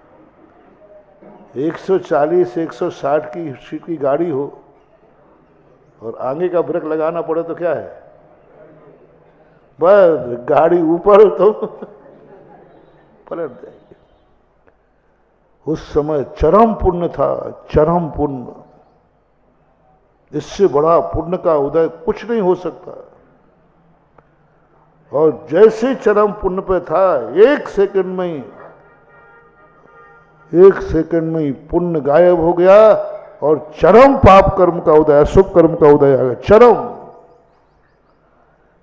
140 160 की सीट की गाड़ी हो और आगे का ब्रेक लगाना पड़े तो क्या है, बस गाड़ी ऊपर तो पलट जाएगी। उस समय चरम पुण्य था, चरम पुण्य। इससे बड़ा पुण्य का उदय कुछ नहीं हो सकता। और जैसे चरम पुण्य पे था, एक सेकंड में ही पुण्य गायब हो गया और चरम पाप कर्म का उदय, अशुभ कर्म का उदय आ गया। चरम,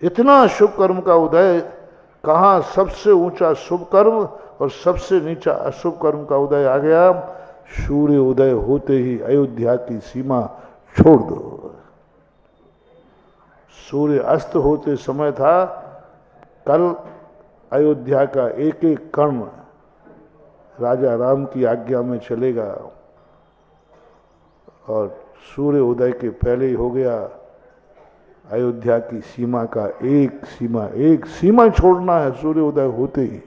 इतना शुभ कर्म का उदय, कहां सबसे ऊंचा शुभ कर्म और सबसे नीचा अशुभ कर्म का उदय आ गया। सूर्य उदय होते ही अयोध्या की सीमा छोड़ दो। सूर्य अस्त होते समय था, कल अयोध्या का एक एक कण राजा राम की आज्ञा में चलेगा और सूर्य उदय के पहले ही हो गया। अयोध्या की सीमा का एक सीमा छोड़ना है सूर्य उदय होते ही।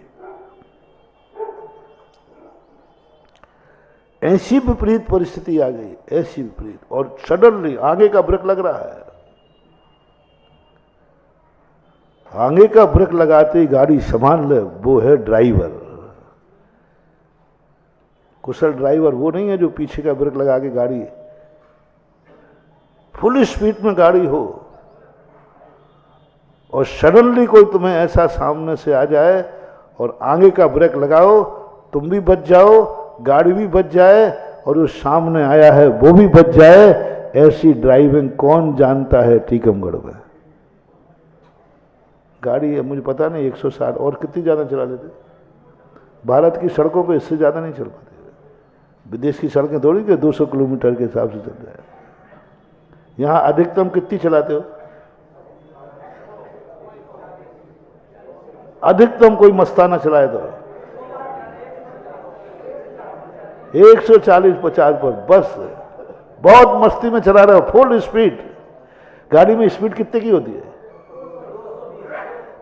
ऐसी विपरीत परिस्थिति आ गई, ऐसी विपरीत, और सडनली आगे का ब्रेक लग रहा है। आगे का ब्रेक लगाते ही गाड़ी संभाल ले, वो है ड्राइवर। कुशल ड्राइवर वो नहीं है जो पीछे का ब्रेक लगा के गाड़ी फुल स्पीड में गाड़ी हो और सडनली कोई तुम्हें ऐसा सामने से आ जाए और आगे का ब्रेक लगाओ, तुम भी बच जाओ, गाड़ी भी बच जाए और जो सामने आया है वो भी बच जाए। ऐसी ड्राइविंग कौन जानता है टीकमगढ़ में? गाड़ी है, मुझे पता नहीं 160 और कितनी ज़्यादा चला लेते। भारत की सड़कों पे इससे ज़्यादा नहीं चल पाते। विदेश की सड़कें थोड़ी कि 200 किलोमीटर के हिसाब से चल रहा है। यहाँ अधिकतम कितनी चलाते हो? अधिकतम कोई मस्ताना चलाए तो 140-50 पर, बस बहुत मस्ती में चला रहे हो, फुल स्पीड। गाड़ी में स्पीड कितने की होती है?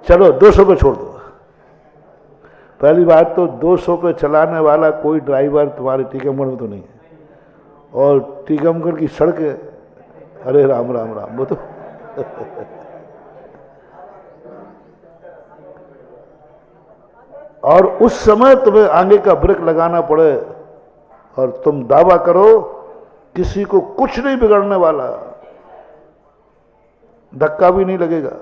चलो 200 पे छोड़ दो। पहली बात तो 200 पे चलाने वाला कोई ड्राइवर तुम्हारे टीकमगढ़ में तो नहीं है। और टीकमगढ़ की सड़कें, अरे राम राम राम, वो तो और उस समय तुम्हें आगे का ब्रेक लगाना पड़े और तुम दावा करो किसी को कुछ नहीं बिगड़ने वाला, धक्का भी नहीं लगेगा।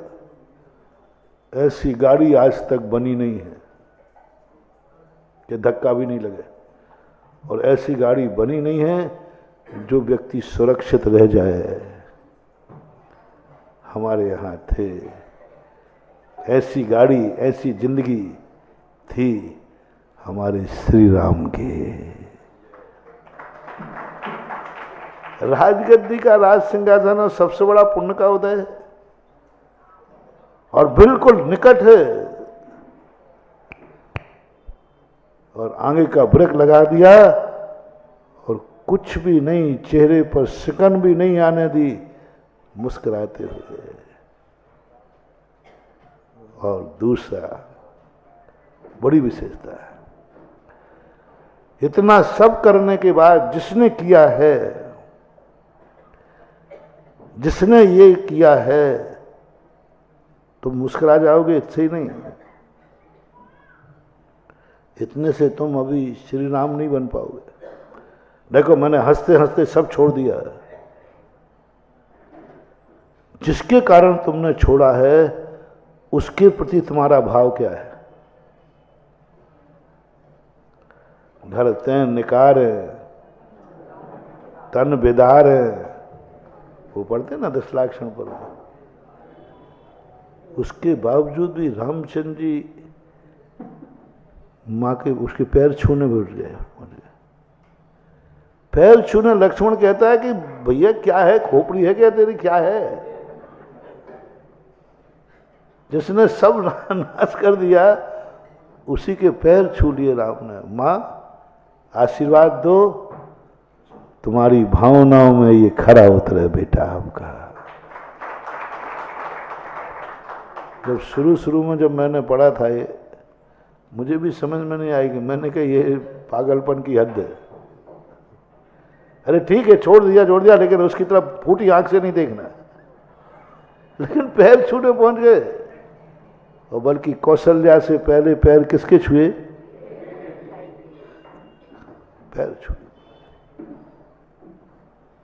ऐसी गाड़ी आज तक बनी नहीं है कि धक्का भी नहीं लगे, और ऐसी गाड़ी बनी नहीं है जो व्यक्ति सुरक्षित रह जाए। हमारे यहाँ थे, ऐसी गाड़ी, ऐसी जिंदगी थी हमारे श्री राम के। राजगद्दी का राज सिंहासन सबसे बड़ा पुण्य का उदय है और बिल्कुल निकट है। और आगे का ब्रेक लगा दिया और कुछ भी नहीं, चेहरे पर सिकन भी नहीं आने दी, मुस्कुराते हुए। और दूसरा बड़ी विशेषता है, इतना सब करने के बाद जिसने किया है, जिसने ये किया है, तुम मुस्कुरा जाओगे इससे ही नहीं, इतने से तुम अभी श्री राम नहीं बन पाओगे। देखो मैंने हंसते हंसते सब छोड़ दिया है। जिसके कारण तुमने छोड़ा है उसके प्रति तुम्हारा भाव क्या है? घर तैन निकार तन बेदार, वो पढ़ते ना 10 लाक्षण पर। उसके बावजूद भी रामचंद्र जी माँ के उसके पैर छूने में उठ गए। पैर छूने, लक्ष्मण कहता है कि भैया क्या है, खोपड़ी है क्या तेरी, क्या है? जिसने सब नाश कर दिया, उसी के पैर छू लिए राम ने। मां आशीर्वाद दो, तुम्हारी भावनाओं में ये खरा उतरे बेटा आपका। जब शुरू में जब मैंने पढ़ा था ये, मुझे भी समझ में नहीं आएगी। मैंने कहा ये पागलपन की हद है। अरे ठीक है, छोड़ दिया, लेकिन उसकी तरफ फूटी आंख से नहीं देखना। लेकिन पैर छूने पहुंच गए, और बल्कि कौशल्या से पहले पैर किसके छुए? पैर छुए।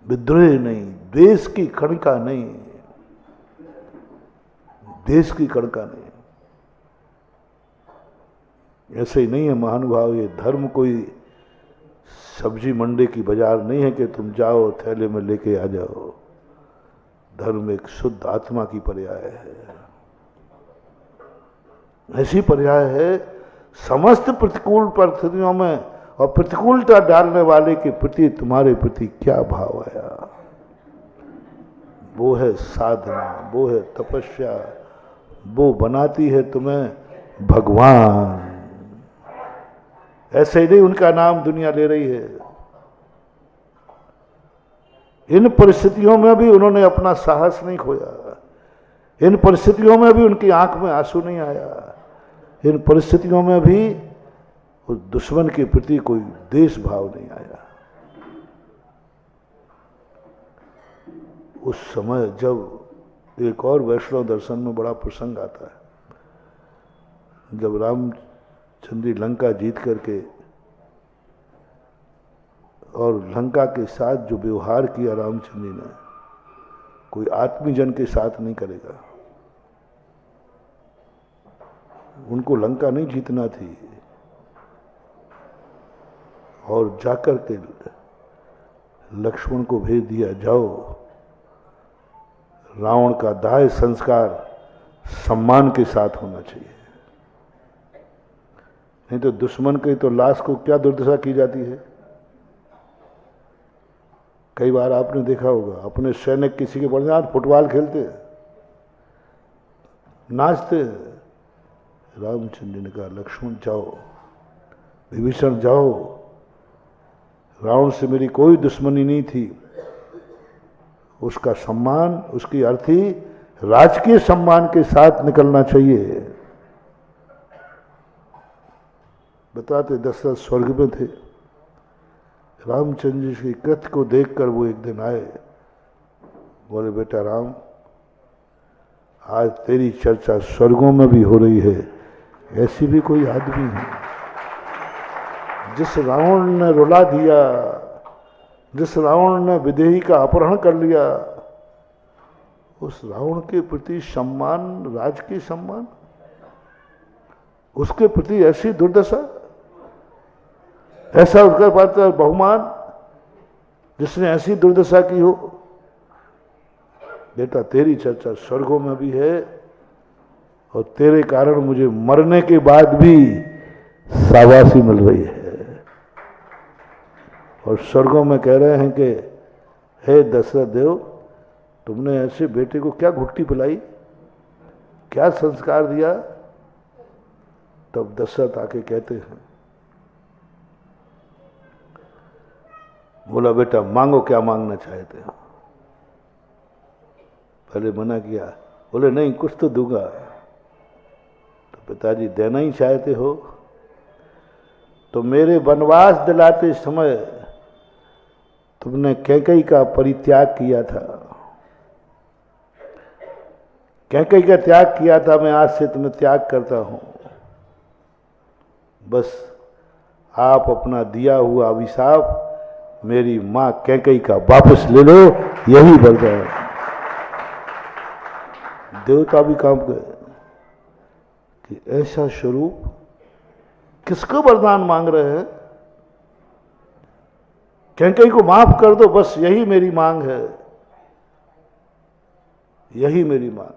विद्रोह नहीं, देश की कणका नहीं, देश की कणका नहीं। ऐसे ही नहीं है महानुभाव, ये धर्म कोई सब्जी मंडी की बाजार नहीं है कि तुम जाओ थैले में लेके आ जाओ। धर्म एक शुद्ध आत्मा की पर्याय है। ऐसी पर्याय है, समस्त प्रतिकूल परिस्थितियों में और प्रतिकूलता डालने वाले के प्रति तुम्हारे प्रति क्या भाव आया, वो है साधना, वो है तपस्या, वो बनाती है तुम्हें भगवान। ऐसे ही नहीं उनका नाम दुनिया ले रही है। इन परिस्थितियों में भी उन्होंने अपना साहस नहीं खोया। इन परिस्थितियों में भी उनकी आंख में आंसू नहीं आया। इन परिस्थितियों में भी उस दुश्मन के प्रति कोई देश भाव नहीं आया। उस समय जब एक और वैष्णव दर्शन में बड़ा प्रसंग आता है, जब रामचंद्र जी लंका जीत करके और लंका के साथ जो व्यवहार किया रामचंद्र जी ने, कोई आत्मीजन के साथ नहीं करेगा। उनको लंका नहीं जीतना थी, और जाकर के लक्ष्मण को भेज दिया, जाओ रावण का दाह संस्कार सम्मान के साथ होना चाहिए, नहीं तो दुश्मन की तो लाश को क्या दुर्दशा की जाती है। कई बार आपने देखा होगा, अपने सैनिक किसी के बढ़िया फुटबॉल खेलते, नाचते। रामचंद्र ने कहा लक्ष्मण जाओ, विभीषण जाओ, रावण से मेरी कोई दुश्मनी नहीं थी। उसका सम्मान, उसकी अर्थी राजकीय सम्मान के साथ निकलना चाहिए। बताते दशरथ स्वर्ग में थे, रामचंद्र जी के कृत्य को देखकर वो एक दिन आए, बोले बेटा राम, आज तेरी चर्चा स्वर्गों में भी हो रही है। ऐसी भी कोई आदमी है जिस रावण ने रुला दिया, जिस रावण ने विदेही का अपहरण कर लिया, उस रावण के प्रति सम्मान, राजकीय सम्मान, उसके प्रति ऐसी दुर्दशा, ऐसा उसका पात्र बहुमान, जिसने ऐसी दुर्दशा की हो। बेटा तेरी चर्चा स्वर्गों में भी है, और तेरे कारण मुझे मरने के बाद भी शाबाशी मिल रही है। और स्वर्गों में कह रहे हैं कि हे दशरथ देव, तुमने ऐसे बेटे को क्या घुट्टी पिलाई, क्या संस्कार दिया। तब दशरथ आके कहते हैं, बोला बेटा मांगो, क्या मांगना चाहते हो। पहले मना किया, बोले नहीं कुछ तो दूंगा। तो पिताजी देना ही चाहते हो, तो मेरे वनवास दिलाते समय तुमने कैकेयी का परित्याग किया था, कैकेयी का त्याग किया था, मैं आज से तुम्हें त्याग करता हूं। बस आप अपना दिया हुआ अभिशाप मेरी मां कैकेयी का वापस ले लो, यही वरदान। देवता भी काम गए कि ऐसा स्वरूप, किसको वरदान मांग रहे हैं। कैकेयी को माफ कर दो, बस यही मेरी मांग है, यही मेरी मांग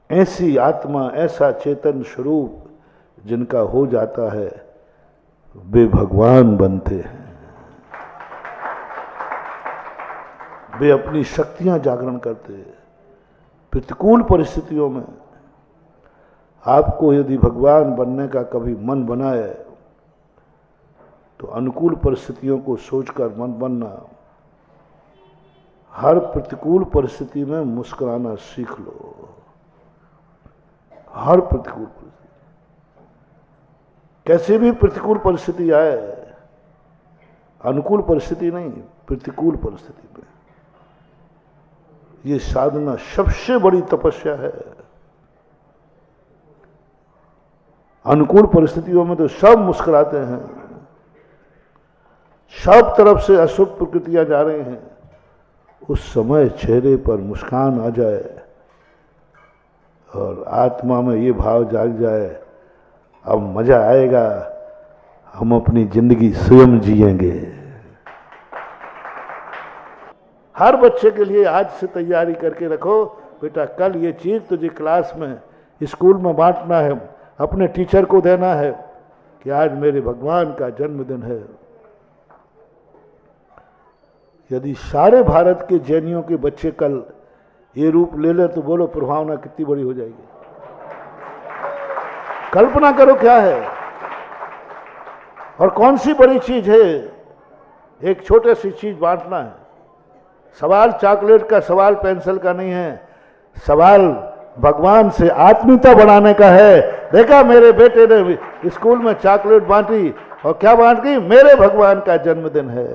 है। ऐसी आत्मा, ऐसा चेतन स्वरूप जिनका हो जाता है, वे भगवान बनते हैं। वे अपनी शक्तियां जागरण करते हैं। प्रतिकूल परिस्थितियों में आपको यदि भगवान बनने का कभी मन बनाए तो अनुकूल परिस्थितियों को सोचकर मन बनना। हर प्रतिकूल परिस्थिति में मुस्कुराना सीख लो। हर प्रतिकूल परिस्थिति, कैसी भी प्रतिकूल परिस्थिति आए, अनुकूल परिस्थिति नहीं, प्रतिकूल परिस्थिति में, ये साधना सबसे बड़ी तपस्या है। अनुकूल परिस्थितियों में तो सब मुस्कुराते हैं, सब तरफ से अशुभ प्रकृतियां जा रही हैं, उस समय चेहरे पर मुस्कान आ जाए और आत्मा में ये भाव जाग जाए, अब मजा आएगा, हम अपनी जिंदगी स्वयं जिएंगे। हर बच्चे के लिए आज से तैयारी करके रखो, बेटा कल ये चीज तुझे क्लास में स्कूल में बांटना है, अपने टीचर को देना है कि आज मेरे भगवान का जन्मदिन है। यदि सारे भारत के जैनियों के बच्चे कल ये रूप ले ले तो बोलो प्रभावना कितनी बड़ी हो जाएगी। कल्पना करो क्या है और कौन सी बड़ी चीज है, एक छोटे सी चीज बांटना है। सवाल चॉकलेट का, सवाल पेंसिल का नहीं है, सवाल भगवान से आत्मीयता बढ़ाने का है। देखा मेरे बेटे ने स्कूल में चॉकलेट बांटी और क्या बांट गई, मेरे भगवान का जन्मदिन है।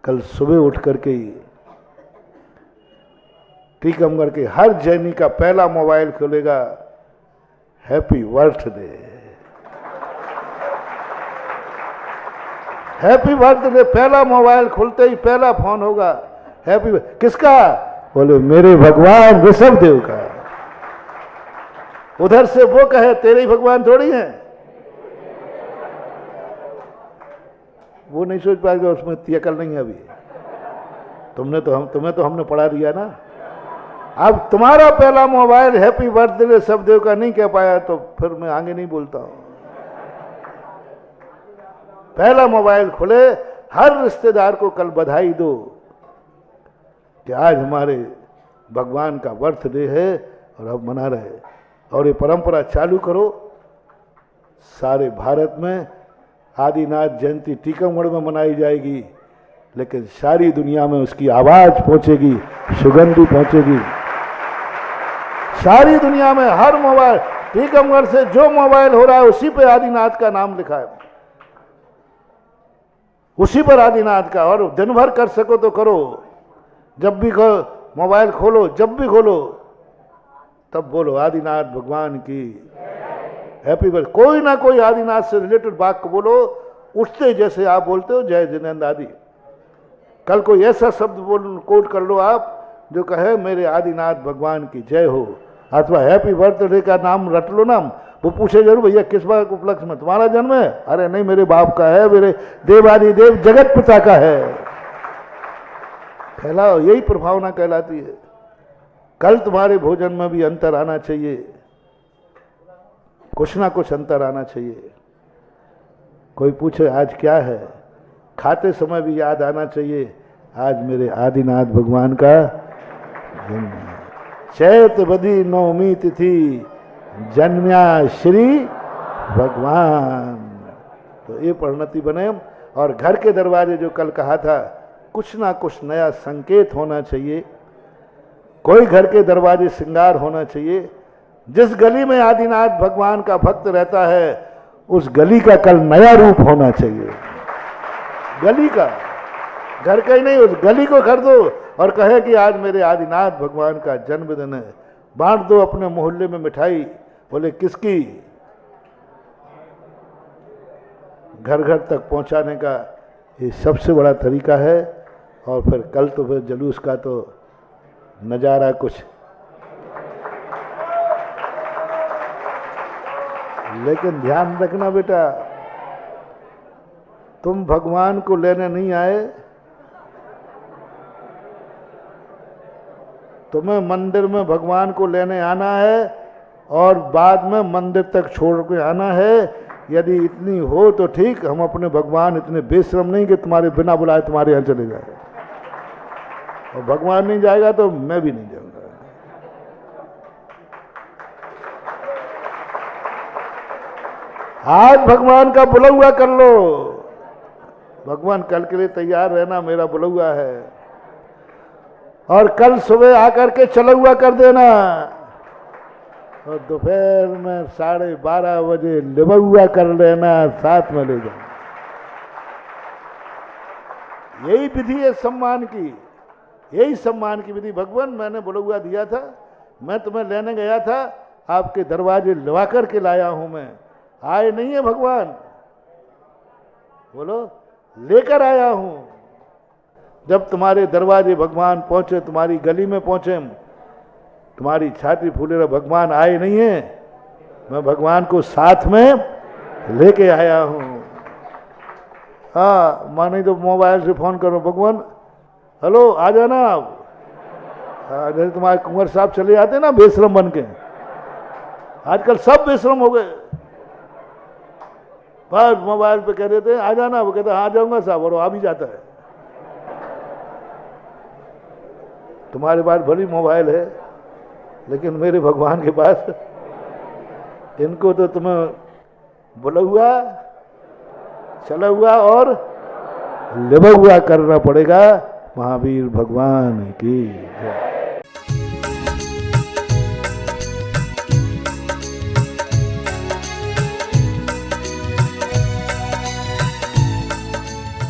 कल सुबह उठ करके ही टीकमगढ़ के हर जैनी का पहला मोबाइल खुलेगा, हैप्पी बर्थडे, हैप्पी बर्थडे। पहला मोबाइल खुलते ही पहला फोन होगा हैप्पी। किसका? बोले मेरे भगवान ऋषभ देव का। उधर से वो कहे तेरे ही भगवान थोड़ी हैं, वो नहीं सोच पाएगा, उसमें इतनी अकल नहीं है अभी। तुम्हें तो हमने पढ़ा दिया ना। अब तुम्हारा पहला mobile happy birthday Rishabh Dev का नहीं कह पाया तो फिर मैं आगे नहीं बोलता हूं। पहला मोबाइल खुले, हर रिश्तेदार को कल बधाई दो कि आज हमारे भगवान का बर्थडे है और अब मना रहे। और ये परंपरा चालू करो। सारे भारत में आदिनाथ जयंती टीकमगढ़ में मनाई जाएगी, लेकिन सारी दुनिया में उसकी आवाज पहुंचेगी, सुगंधी पहुंचेगी। सारी दुनिया में हर मोबाइल, टीकमगढ़ से जो मोबाइल हो रहा है उसी पे आदिनाथ का नाम लिखा है, उसी पर आदिनाथ का। और दिन भर कर सको तो करो, जब भी मोबाइल खोलो, जब भी खोलो तब बोलो आदिनाथ भगवान की हैप्पी बर्थडे। कोई ना कोई आदिनाथ से रिलेटेड वाक्य बोलो, उठते जैसे आप बोलते हो जय जिनेंद्र आदि। कल कोई ऐसा शब्द बोल कोट कर लो आप जो कहे मेरे आदिनाथ भगवान की जय हो, अथवा हैप्पी बर्थडे का नाम रट लो ना। वो पूछे जरूर भैया किस बात उपलक्ष्य में तुम्हारा जन्म है? अरे नहीं, मेरे बाप का है, मेरे देवादि देव जगत पिता का है। फैलाओ, यही प्रभावना कहलाती है। कल तुम्हारे भोजन में भी अंतर आना चाहिए, कुछ ना कुछ अंतर आना चाहिए। कोई पूछे आज क्या है, खाते समय भी याद आना चाहिए आज मेरे आदिनाथ भगवान का जन्म है। चैत बदी नवमी तिथि जन्म्या श्री भगवान। तो ये परिणति बने। और घर के दरवाजे जो कल कहा था, कुछ ना कुछ नया संकेत होना चाहिए। कोई घर के दरवाजे श्रृंगार होना चाहिए। जिस गली में आदिनाथ भगवान का भक्त रहता है उस गली का कल नया रूप होना चाहिए। गली का, घर का ही नहीं, उस गली को कर दो और कहे कि आज मेरे आदिनाथ भगवान का जन्मदिन है। बांट दो अपने मोहल्ले में मिठाई। बोले किसकी? घर घर तक पहुंचाने का ये सबसे बड़ा तरीका है। और फिर कल तो फिर जुलूस का तो नजारा कुछ। लेकिन ध्यान रखना बेटा, तुम भगवान को लेने नहीं आए, तुम्हें मंदिर में भगवान को लेने आना है और बाद में मंदिर तक छोड़ के आना है। यदि इतनी हो तो ठीक, हम अपने भगवान इतने बेशरम नहीं कि तुम्हारे बिना बुलाए तुम्हारे यहाँ चले जाए। और भगवान नहीं जाएगा तो मैं भी नहीं जाऊंगा। आज भगवान का बुला हुआ कर लो। भगवान कल के लिए तैयार रहना, मेरा बुला हुआ है, और कल सुबह आकर के चला हुआ कर देना, और दोपहर में 12:30 बजे लिबा हुआ कर लेना, साथ में ले जाना। यही विधि है सम्मान की, यही सम्मान की विधि। भगवान मैंने बुला हुआ दिया था, मैं तुम्हें लेने गया था, आपके दरवाजे लगा करके लाया हूं मैं। आए नहीं है भगवान, बोलो, लेकर आया हूं। जब तुम्हारे दरवाजे भगवान पहुंचे, तुम्हारी गली में पहुंचे, तुम्हारी छाती फूले रहा, भगवान आए नहीं है, मैं भगवान को साथ में लेके आया हूं। हाँ, माने तो मोबाइल से फोन करो, भगवान हेलो आ जाना आप। जैसे तुम्हारे कुंवर साहब चले आते ना बेशरम बन के, आजकल सब बेशरम हो गए। बस मोबाइल पे कह देते हैं आ जाना, वो कहते आ जाऊंगा साहब, और आ भी जाता है। तुम्हारे पास बड़ी मोबाइल है, लेकिन मेरे भगवान के पास, इनको तो तुम्हें बुला हुआ, चला हुआ और लिबा हुआ करना पड़ेगा। महावीर भगवान की जय।